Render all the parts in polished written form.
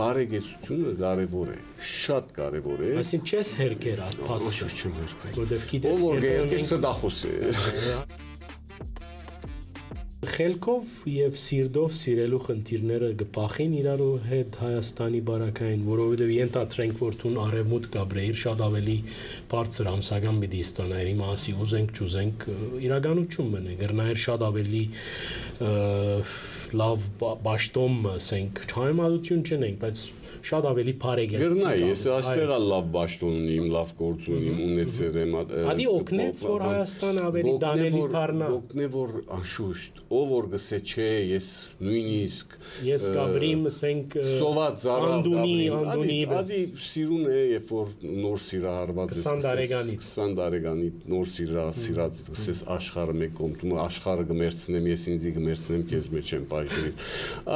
Բարեգեցությունը կարևոր է, շատ կարևոր է։ Այսինքն չես հերքեր այդ փաստը։ Ոչ չեմ հերքել։ Որտեվ գիտես, Ով որ հերքես սդախոս է։ Խելքով եւ սիրտով սիրելու խնդիրները գփախին իրարու հետ Հայաստանի բարակային, որովհետեւ ենթադրենք որ տուն արևմուտք գաբրեիր շատ ավելի բարձր ամսական պիտի ստանայր իմասի ուզենք չուզենք իրականություն մնա գրնայր շատ ավելի լավ ճաշտոմ ասենք հայմալություն չնենք բայց շատ ավելի բարեգեցիկ Գրնայ ես այստեղ լավ ճաշտոմ ունիմ լավ գործ ունիմ ունեցել եմ Ադի օգնեց որ Հայաստանը ավելի դանելի դառնա օգնե որ անշուշտ ով որ գսե չէ ես նույնիսկ ես գաբրիմ ասենք սոված զարավ անդունի ադի սիրուն է երբ որ նոր սիրահարված ես 20 տարեկանի նոր սիրած գսես աշխարհը մեկ կողմ աշխարհը գմերցնեմ ես ինձի գմերցնեմ քեզ մեջ եմ պայժի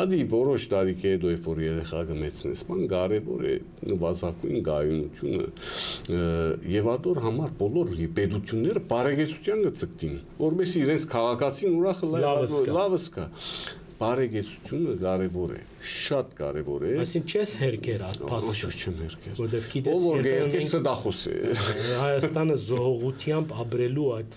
ադի որոշ տարիք հետո երբ որ երեխա գմերցնես կարևոր է նվազագույն գայունությունը եւ ադոր համար բոլոր պետությունները բարեգեցության գծկտին որովհետեւ իրենց քաղաքացին ուրախը լավս կա բարեգեցությունը կարևոր է շատ կարևոր է այսինքն չես հերքեր այդ փաստը ոչ չեմ հերքել որտեվ գիտես ով որ հերքես սդախոս է Հայաստանը զողողությամբ ապրելու այդ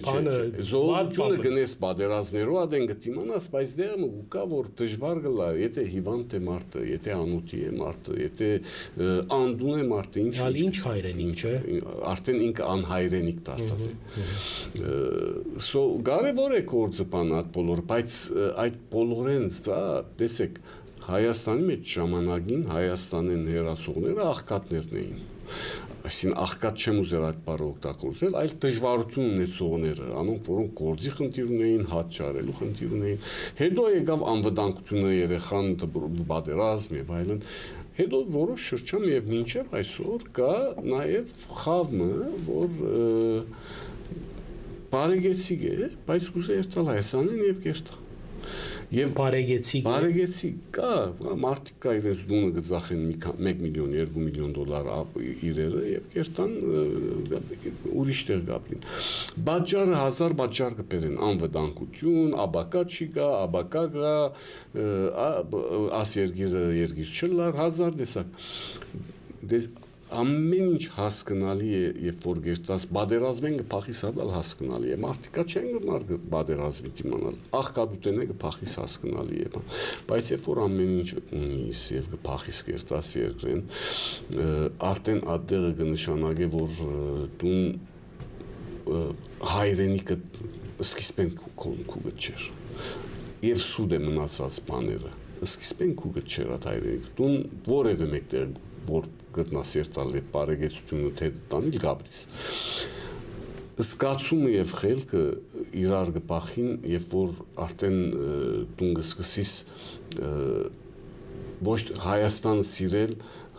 բանը զողողությունը գնես պատերազմներով ադեն գտիմանաս բայց դեռ ուկա որ դժվար գլա եթե հիվանդ է մարդը եթե անոթի է մարդը եթե անդուն է մարդը ինչ հայրենիք չէ արդեն ինքը անհայրենիք դարձած է կարևոր է գործը բան այդ բոլոր բայց այդ բոլորեն դա տեսեք Հայաստանի մեջ ժամանակին Հայաստանեն հերացողները աղքատներն էին այսինքն աղքատ չեմ ուզել այդ բառը օգտագործել այլ դժվարություն ունեցողները անոնք որոնք գործի խնդիր ունեին հաճ ճարելու խնդիր ունեին հետո եկավ անվտանգությունը երեխան պատերազմ եւ այլն հետո որոշ շրջան եւ մինչեւ այսօր կա նաեւ խավը որ բարեգեցիկ է բայց կուզե երթալ Հայաստանին եւ կերտա Եվ բարեգեցիկ կա մարդիկ կա իրենց դունը գծախեն 1 միլիոն 2 միլիոն դոլար իրերը եւ կերտան ուրիշ տեղ գաբրին բաժարը 1000 բաժար կբերեն անվտանգություն աբակա չի գա աբակա գա աս երգիր չլար 1000 տեսակ ամեն ինչ հասկանալի է երբ որ գերտաս բادرազմեն գփախի սադալ հասկանալի է մարդիկա չեն գնար բادرազմի դիմանալ աղքատուտենը գփախիս հասկանալի է բայց երբ որ ամեն ինչ ունիս եւ գփախիս գերտաս երկրեն արդեն ադեղը կնշանակե որ դու հայրենիքը սկիզբեն քուգը չէր եւ սուդ է մնացած բաները սկիզբեն քուգը չէր այդ հայրենիքը դու որևէ մեկտեղ որ գտնաս երտալ է բարեգեցությունը թե տանիլ գաբրիս զգացումը եւ խելքը իրար գփախին երբ որ արդեն դու սկսես ոչ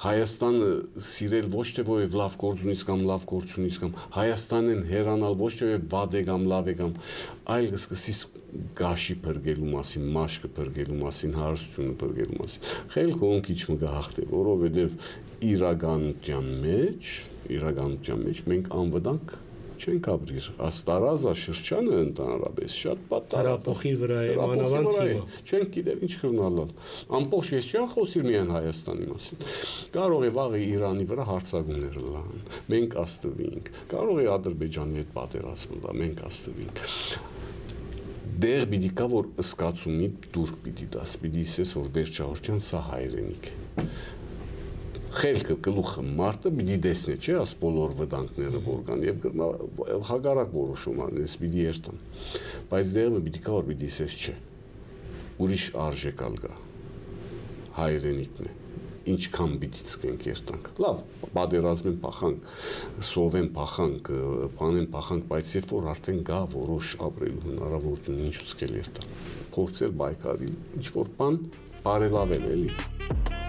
Հայաստանը սիրել ոչ թե որ լավ գործ ունից կամ լավ գործ ունից կամ Հայաստանեն հերանալ ոչ թե վատ է կամ լավ է կամ այլ սկսես գաշի բրգելու մասին, մաշկը բրգելու մասին, հարստությունը բրգելու մասին։ Խելքը ոնք իջում գահախտե, որովհետև իրականության մեջ մենք անվտանգ չենք ապրիր, աստարազա շրջանը ընդհանրապես շատ տարապոխի վրա է մանավանդ չենք գիտեր ինչ քրնալալ ամբողջ ես չեմ խոսիր միայն Հայաստանի մասին կարող է վաղը Իրանի վրա հարձակումներ լան մենք աստվինք կարող է Ադրբեջանի հետ պատերազմ լա մենք աստվինք դեր պիտի կա որ սկացումի դուրք պիտի դաս պիտի ասես որ վերջավորության սա հայրենիք է Խելքը գլուխը մարդը պիտի տեսնի, չէ՞, աս բոլոր վտանգները որ կան եւ հագարակ որոշում անես պիտի երթան։ Բայց դերը պիտի կա որ պիտի ասես չէ։ Ուրիշ արժեքալ կա։ Հայրենիքն է։ Ինչքան պիտի ցկենք երթանք։ Լավ, պատերազմեն փախանք, սովեն փախանք, բանեն փախանք, բայց երբ որ արդեն գա որոշ ապրելու հնարավորություն ինչու ցկել երթան։ Փորձել բայկարել, ինչ որ բան բարելավել էլի։